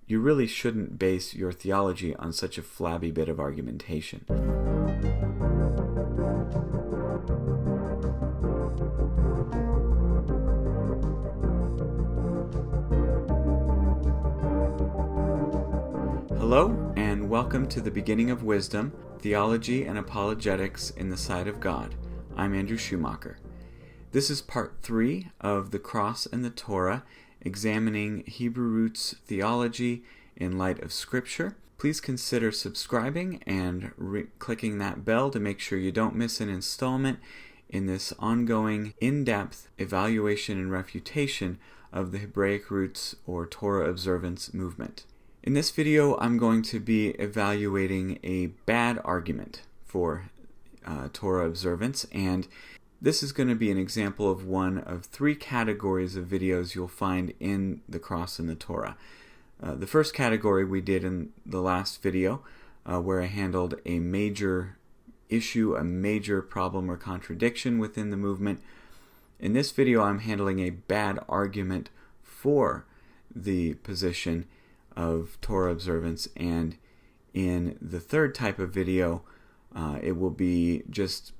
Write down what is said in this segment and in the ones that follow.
you really shouldn't base your theology on such a flabby bit of argumentation. Hello, and welcome to the Beginning of Wisdom, Theology and Apologetics in the Sight of God. I'm Andrew Schumacher. This is part 3 of The Cross and the Torah, examining Hebrew roots theology in light of Scripture. Please consider subscribing and clicking that bell to make sure you don't miss an installment in this ongoing, in-depth evaluation and refutation of the Hebraic roots or Torah Observance movement. In this video, I'm going to be evaluating a bad argument for Torah observance, and this is going to be an example of one of 3 categories of videos you'll find in the Cross and the Torah. The first category we did in the last video, where I handled a major issue, a major problem or contradiction within the movement. In this video, I'm handling a bad argument for the position of Torah observance, and in the third type of video, it will be just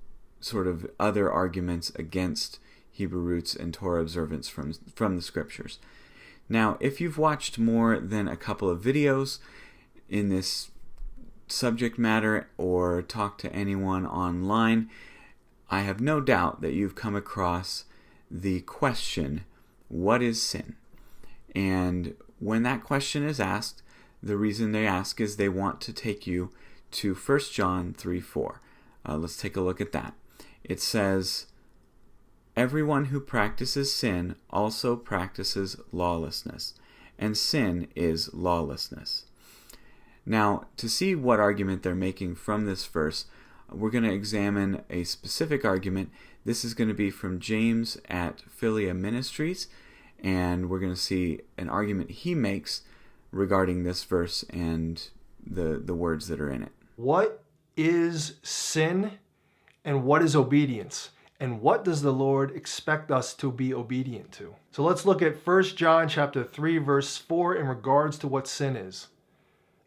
sort of other arguments against Hebrew roots and Torah observance from the Scriptures. Now, if you've watched more than a couple of videos in this subject matter or talked to anyone online, I have no doubt that you've come across the question, what is sin? And when that question is asked, the reason they ask is they want to take you to 1 John 3:4. Let's take a look at that. It says, "Everyone who practices sin also practices lawlessness, and sin is lawlessness." Now, to see what argument they're making from this verse, we're going to examine a specific argument. This is going to be from James at Philia Ministries, and we're going to see an argument he makes regarding this verse and the words that are in it. What is sin and what is obedience? And what does the Lord expect us to be obedient to? So let's look at 1 John chapter 3, verse 4 in regards to what sin is.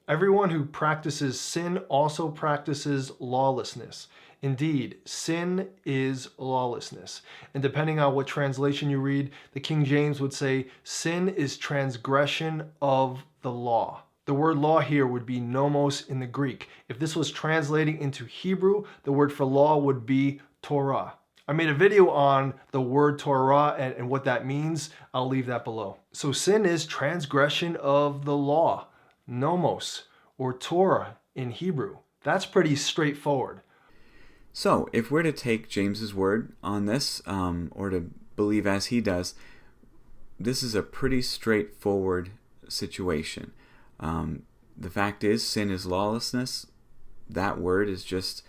Everyone who practices sin also practices lawlessness. Indeed, sin is lawlessness. And depending on what translation you read, the King James would say, sin is transgression of the law. The word law here would be nomos in the Greek. If this was translating into Hebrew, the word for law would be Torah. I made a video on the word Torah and what that means. I'll leave that below. So sin is transgression of the law, nomos, or Torah in Hebrew. That's pretty straightforward. So, if we're to take James's word on this, or to believe as he does, this is a pretty straightforward situation. The fact is, sin is lawlessness. That word is just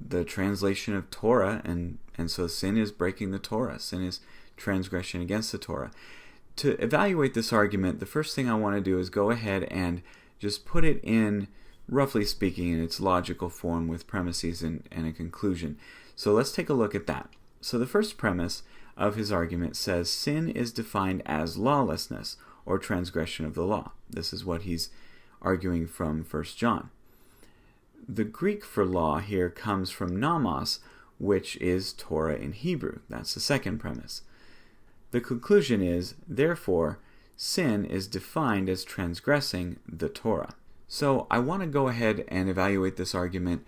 the translation of Torah, and so sin is breaking the Torah. Sin is transgression against the Torah. To evaluate this argument, the first thing I want to do is go ahead and just put it in, roughly speaking, in its logical form with premises and a conclusion. So let's take a look at that. So the first premise of his argument says sin is defined as lawlessness or transgression of the law. This is what he's arguing from 1 John. The Greek for law here comes from nomos, which is Torah in Hebrew. That's the second premise. The conclusion is, therefore, sin is defined as transgressing the Torah. So I want to go ahead and evaluate this argument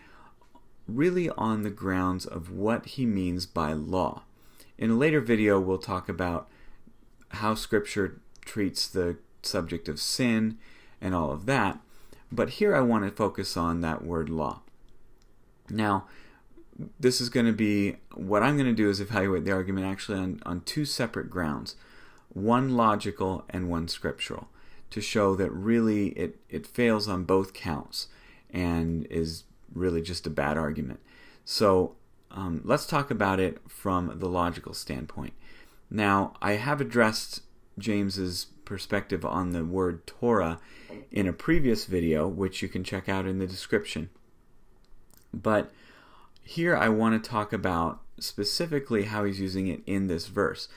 really on the grounds of what he means by law. In a later video, we'll talk about how Scripture treats the subject of sin and all of that, but here I want to focus on that word law. Now, this is going to be, what I'm going to do is evaluate the argument actually on 2 separate grounds, one logical and one scriptural, to show that really it fails on both counts and is really just a bad argument. So let's talk about it from the logical standpoint. Now, I have addressed James's perspective on the word Torah in a previous video, which you can check out in the description. But here I want to talk about specifically how he's using it in this verse.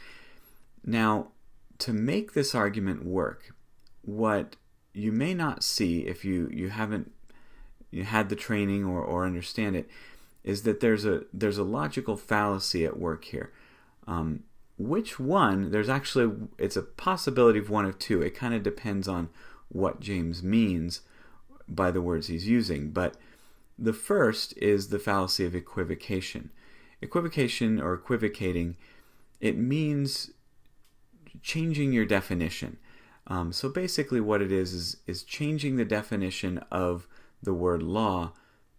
Now, to make this argument work, what you may not see, if you haven't had the training or understand it, is that there's a logical fallacy at work here. Which one? It's a possibility of one of two. It kind of depends on what James means by the words he's using. But the first is the fallacy of equivocation. Equivocation or equivocating, it means changing your definition. So basically what it is changing the definition of the word law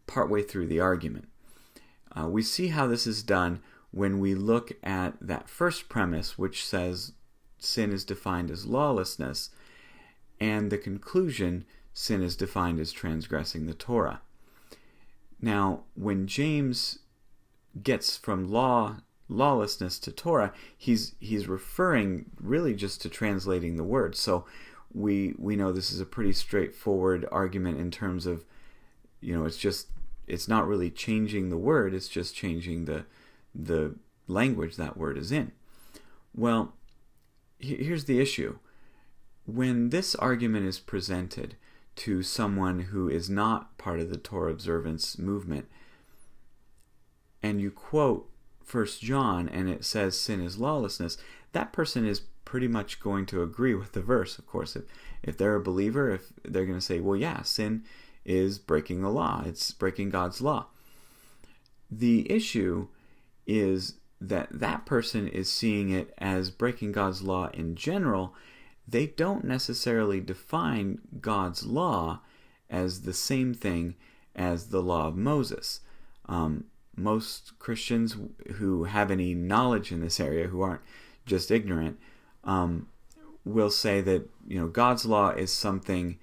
partway through the argument. We see how this is done when we look at that first premise, which says sin is defined as lawlessness, and the conclusion, sin is defined as transgressing the Torah. Now, when James gets from lawlessness to Torah, he's referring really just to translating the word. So we know this is a pretty straightforward argument in terms of, it's not really changing the word, it's just changing the language that word is in. Well, here's the issue. When this argument is presented to someone who is not part of the Torah Observance movement, and you quote 1 John and it says sin is lawlessness, that person is pretty much going to agree with the verse. Of course, if they're a believer, if they're going to say, well, yeah, sin is breaking the law, it's breaking God's law. The issue is that person is seeing it as breaking God's law in general. They don't necessarily define God's law as the same thing as the law of Moses. Most Christians who have any knowledge in this area, who aren't just ignorant, will say that God's law is something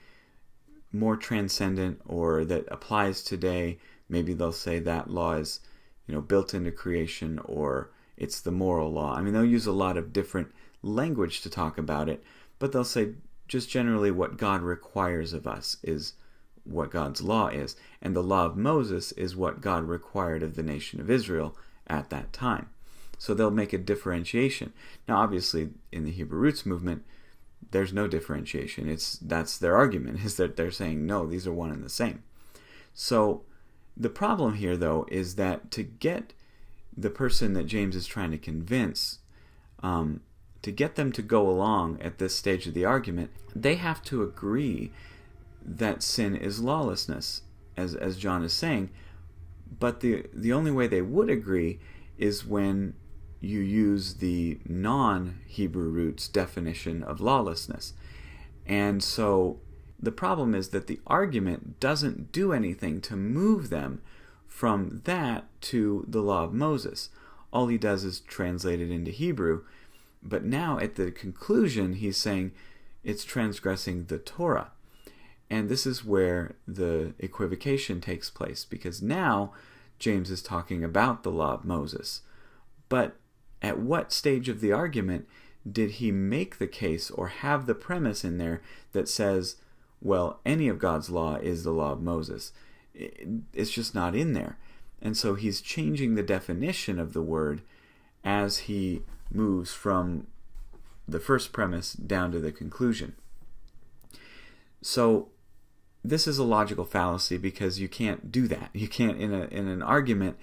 more transcendent or that applies today. Maybe they'll say that law is built into creation, or it's the moral law. I mean, they'll use a lot of different language to talk about it, but they'll say just generally what God requires of us is what God's law is, and the law of Moses is what God required of the nation of Israel at that time. So they'll make a differentiation. Now, obviously, in the Hebrew Roots movement, there's no differentiation. That's their argument, is that they're saying, no, these are one and the same. So the problem here, though, is that to get the person that James is trying to convince, to get them to go along at this stage of the argument, they have to agree that sin is lawlessness, as John is saying. But the only way they would agree is when you use the non-Hebrew roots definition of lawlessness. And so the problem is that the argument doesn't do anything to move them from that to the law of Moses. All he does is translate it into Hebrew. But now at the conclusion, he's saying it's transgressing the Torah. And this is where the equivocation takes place, because now James is talking about the law of Moses. But at what stage of the argument did he make the case or have the premise in there that says, well, any of God's law is the law of Moses? It's just not in there. And so he's changing the definition of the word as he moves from the first premise down to the conclusion. So this is a logical fallacy, because you can't do that. You can't, in an argument,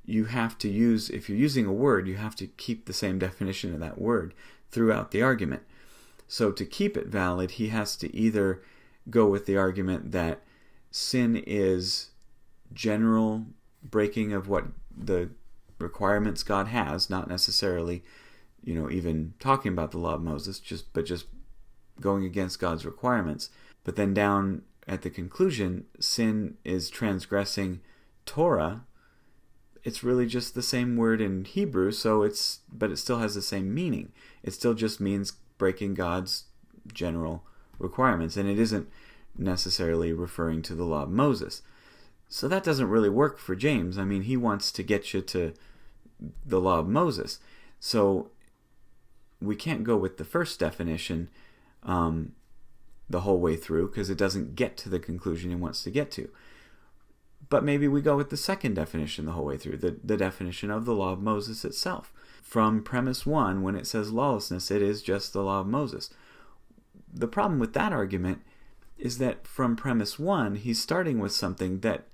you have to use, if you're using a word, you have to keep the same definition of that word throughout the argument. So to keep it valid, he has to either go with the argument that sin is general breaking of what the requirements God has, not necessarily, even talking about the law of Moses, but just going against God's requirements. But then down at the conclusion, sin is transgressing Torah. It's really just the same word in Hebrew, but it still has the same meaning. It still just means breaking God's general requirements, and it isn't necessarily referring to the law of Moses. So that doesn't really work for James. I mean, he wants to get you to the law of Moses. So we can't go with the first definition the whole way through, because it doesn't get to the conclusion he wants to get to. But maybe we go with the second definition the whole way through, the definition of the law of Moses itself. From premise 1, when it says lawlessness, it is just the law of Moses. The problem with that argument is that from premise 1, he's starting with something that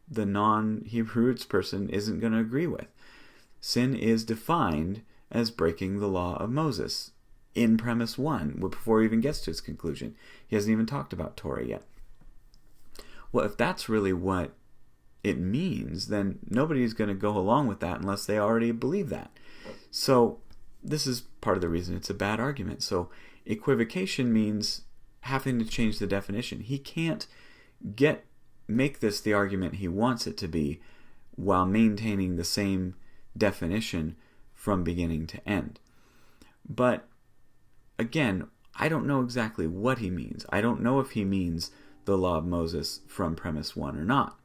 the non-Hebrew roots person isn't going to agree with. Sin is defined as breaking the law of Moses in premise 1, before he even gets to his conclusion. He hasn't even talked about Torah yet. Well, if that's really what it means, then nobody's going to go along with that unless they already believe that. So this is part of the reason it's a bad argument. So equivocation means having to change the definition. He can't make this the argument he wants it to be while maintaining the same definition from beginning to end. But again, I don't know exactly what he means. I don't know if he means the law of Moses from premise 1 or not.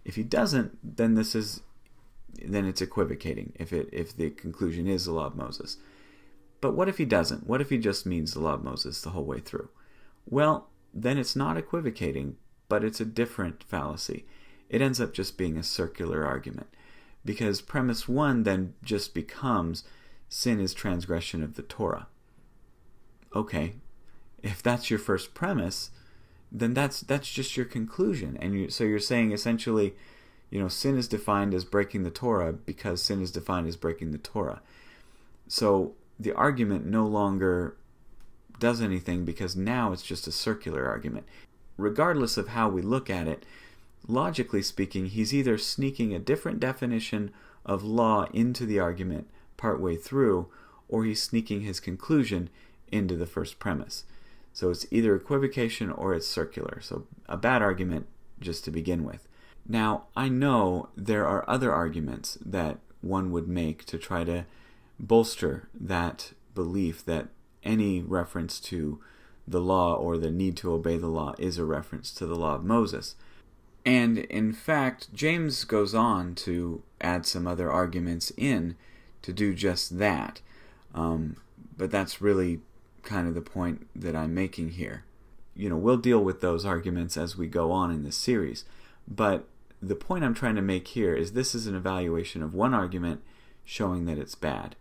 If he doesn't, then it's equivocating if the conclusion is the law of Moses. But what if he doesn't? What if he just means the law of Moses the whole way through? Well, then it's not equivocating, but it's a different fallacy. It ends up just being a circular argument, because premise 1 then just becomes sin is transgression of the Torah. Okay, if that's your first premise, then that's just your conclusion. And so you're saying essentially, sin is defined as breaking the Torah because sin is defined as breaking the Torah. So the argument no longer does anything, because now it's just a circular argument. Regardless of how we look at it, logically speaking, he's either sneaking a different definition of law into the argument partway through, or he's sneaking his conclusion into the first premise. So it's either equivocation or it's circular. So a bad argument just to begin with. Now, I know there are other arguments that one would make to try to bolster that belief that any reference to the law or the need to obey the law is a reference to the law of Moses. And in fact, James goes on to add some other arguments in to do just that. But that's really kind of the point that I'm making here. We'll deal with those arguments as we go on in this series. But the point I'm trying to make here is this is an evaluation of one argument showing that it's bad.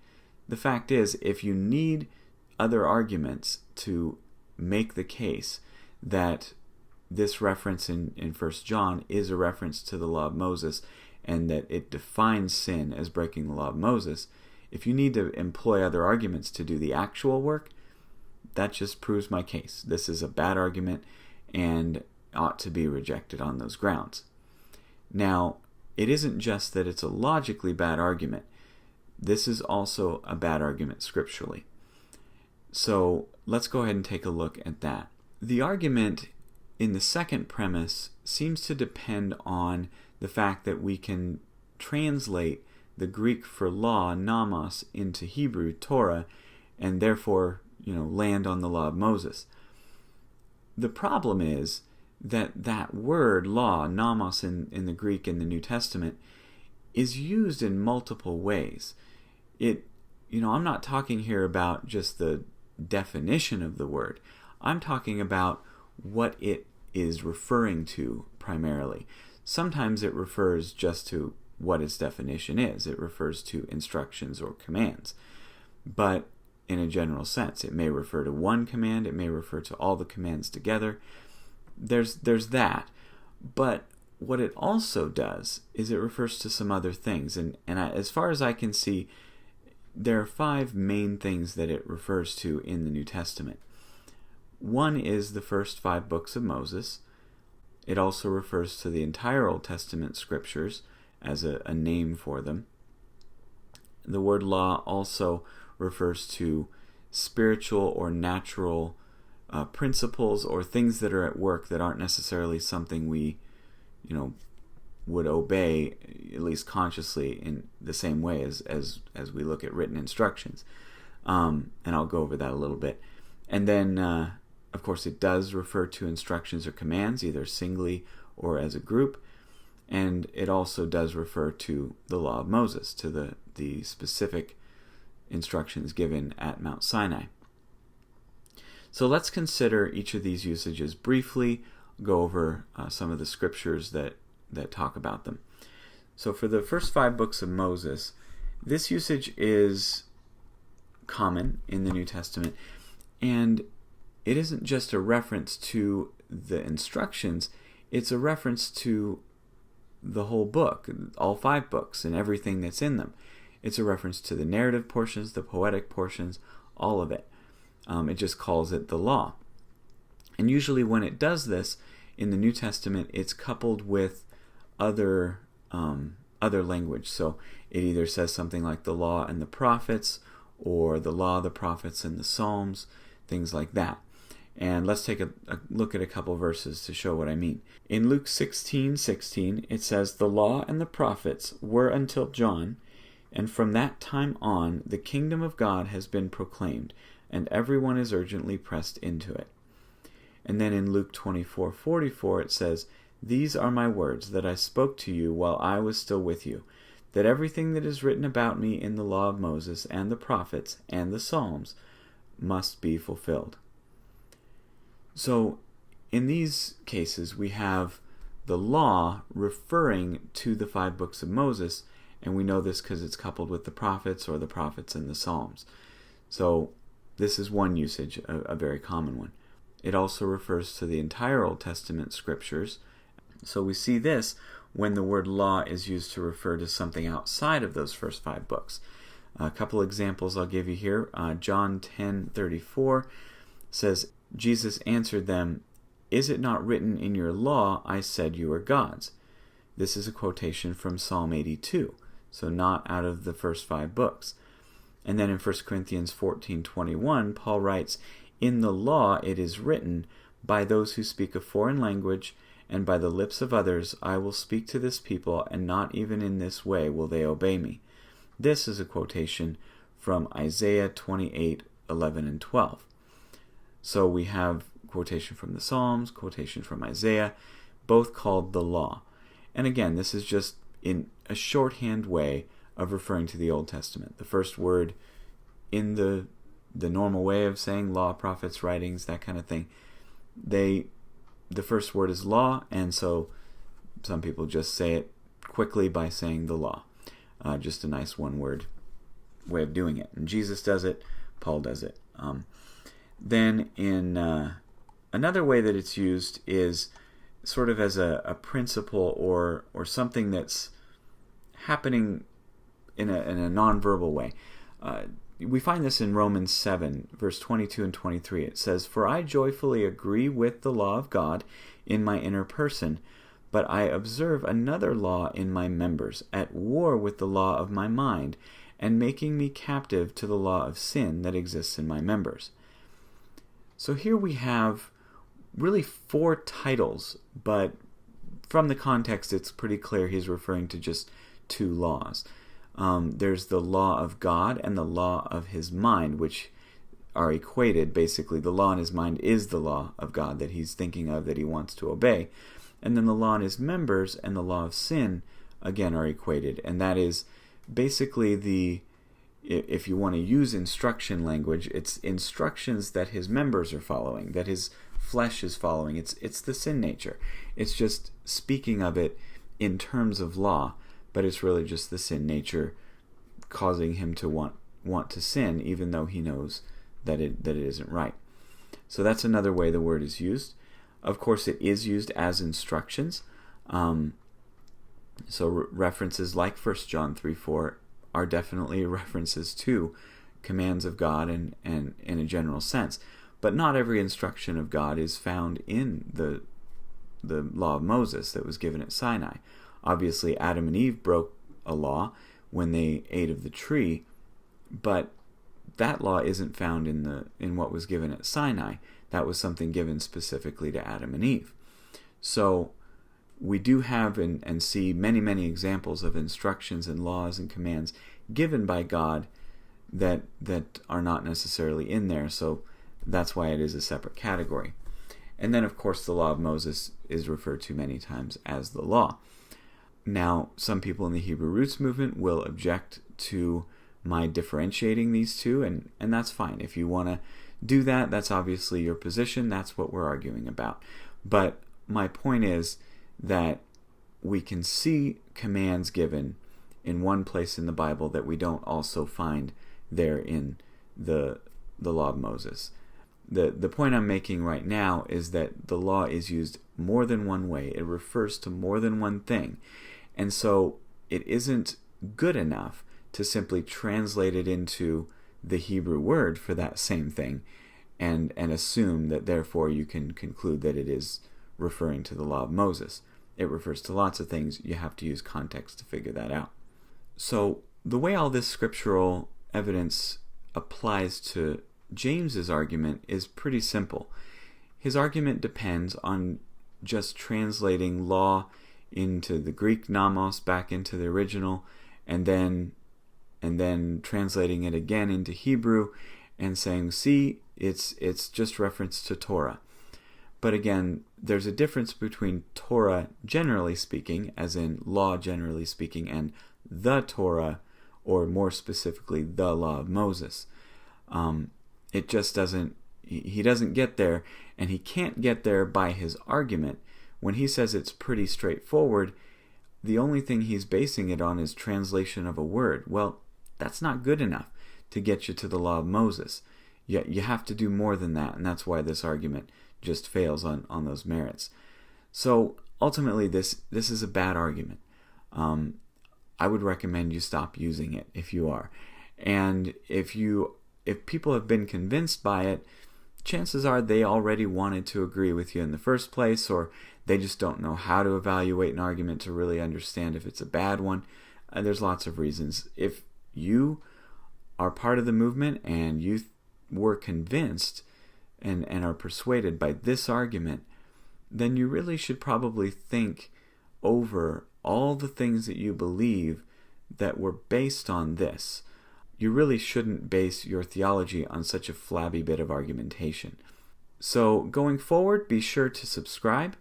The fact is, if you need other arguments to make the case that this reference in 1 John is a reference to the law of Moses and that it defines sin as breaking the law of Moses, if you need to employ other arguments to do the actual work, that just proves my case. This is a bad argument and ought to be rejected on those grounds. Now, it isn't just that it's a logically bad argument. This is also a bad argument scripturally. So let's go ahead and take a look at that. The argument in the second premise seems to depend on the fact that we can translate the Greek for law, nomos, into Hebrew, Torah, and therefore, land on the law of Moses. The problem is that word law, nomos, in the Greek in the New Testament is used in multiple ways. I'm not talking here about just the definition of the word. I'm talking about what it is referring to primarily. Sometimes it refers just to what its definition is. It refers to instructions or commands. But in a general sense, it may refer to one command, it may refer to all the commands together. There's that. But what it also does is it refers to some other things. And as far as I can see, there are 5 main things that it refers to in the New Testament. One is the first 5 books of Moses. It also refers to the entire Old Testament scriptures as a name for them. The word law also refers to spiritual or natural principles or things that are at work that aren't necessarily something we, would obey, at least consciously, in the same way as we look at written instructions. And I'll go over that a little bit. And then, of course, it does refer to instructions or commands, either singly or as a group. And it also does refer to the law of Moses, to the specific instructions given at Mount Sinai. So let's consider each of these usages briefly, go over some of the scriptures that talk about them. So for the first 5 books of Moses, this usage is common in the New Testament, and it isn't just a reference to the instructions, it's a reference to the whole book, all 5 books and everything that's in them. It's a reference to the narrative portions, the poetic portions, all of it. It just calls it the law. And usually when it does this in the New Testament, it's coupled with other language. So it either says something like the law and the prophets, or the law, the prophets, and the Psalms, things like that. And let's take a look at a couple verses to show what I mean. In Luke 16:16, it says, "The law and the prophets were until John, and from that time on the kingdom of God has been proclaimed, and everyone is urgently pressed into it." And then in Luke 24:44, it says, "These are my words that I spoke to you while I was still with you, that everything that is written about me in the law of Moses and the prophets and the Psalms must be fulfilled." So in these cases, we have the law referring to the 5 books of Moses, and we know this because it's coupled with the prophets or the prophets and the Psalms. So this is one usage, a very common one. It also refers to the entire Old Testament scriptures. So we see this when the word law is used to refer to something outside of those first 5 books. A couple examples I'll give you here. John 10:34 says, "Jesus answered them, 'Is it not written in your law, I said you are gods?'" This is a quotation from Psalm 82, so not out of the first 5 books. And then in 1 Corinthians 14:21, Paul writes, "In the law it is written, by those who speak a foreign language, and by the lips of others I will speak to this people, and not even in this way will they obey me." This is a quotation from Isaiah 28:11 and 12. So we have quotation from the Psalms, quotation from Isaiah, both called the law. And again, this is just in a shorthand way of referring to the Old Testament. The first word in the normal way of saying law, prophets, writings, that kind of thing, the first word is law, and so some people just say it quickly by saying the law. Just a nice one-word way of doing it. And Jesus does it, Paul does it. Then in another way that it's used is sort of as a principle or something that's happening in a nonverbal way. We find this in Romans 7, verse 22 and 23. It says, "For I joyfully agree with the law of God in my inner person, but I observe another law in my members, at war with the law of my mind, and making me captive to the law of sin that exists in my members." So here we have really 4 titles, but from the context it's pretty clear he's referring to just 2 laws. There's the law of God and the law of his mind, which are equated. Basically, the law in his mind is the law of God that he's thinking of, that he wants to obey. And then the law in his members and the law of sin, again, are equated. And that is basically if you want to use instruction language, it's instructions that his members are following, that his flesh is following. It's the sin nature. It's just speaking of it in terms of law, but it's really just the sin nature causing him to want to sin, even though he knows that it isn't right. So that's another way the word is used. Of course, it is used as instructions. So references like 1 John 3:4 are definitely references to commands of God and in a general sense. But not every instruction of God is found in the law of Moses that was given at Sinai. Obviously, Adam and Eve broke a law when they ate of the tree, but that law isn't found in what was given at Sinai. That was something given specifically to Adam and Eve. So we do have and see many, many examples of instructions and laws and commands given by God that are not necessarily in there. So that's why it is a separate category. And then, of course, the law of Moses is referred to many times as the law. Now, some people in the Hebrew Roots movement will object to my differentiating these two, and that's fine. If you want to do that, that's obviously your position. That's what we're arguing about. But my point is that we can see commands given in one place in the Bible that we don't also find there in the law of Moses. The point I'm making right now is that the law is used more than one way. It refers to more than one thing. And so it isn't good enough to simply translate it into the Hebrew word for that same thing and assume that therefore you can conclude that it is referring to the law of Moses. It refers to lots of things. You have to use context to figure that out. So the way all this scriptural evidence applies to James's argument is pretty simple. His argument depends on just translating law into the Greek nomos back into the original, and then translating it again into Hebrew and saying, see, it's just reference to Torah. But again, there's a difference between Torah generally speaking, as in law generally speaking, and the Torah, or more specifically, the law of Moses. It just doesn't, he doesn't get there, and he can't get there by his argument. When he says it's pretty straightforward, the only thing he's basing it on is translation of a word. Well, that's not good enough to get you to the law of Moses. You have to do more than that, and that's why this argument just fails on those merits. So ultimately, this is a bad argument. I would recommend you stop using it if you are. And if people have been convinced by it, chances are they already wanted to agree with you in the first place, or they just don't know how to evaluate an argument to really understand if it's a bad one. There's lots of reasons. If you are part of the movement and you were convinced and are persuaded by this argument, then you really should probably think over all the things that you believe that were based on this. You really shouldn't base your theology on such a flabby bit of argumentation. So going forward, be sure to subscribe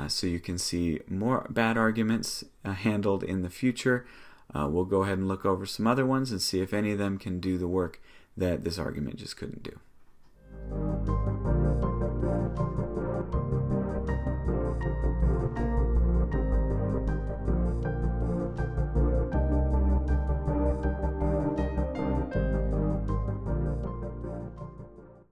so you can see more bad arguments handled in the future. We'll go ahead and look over some other ones and see if any of them can do the work that this argument just couldn't do.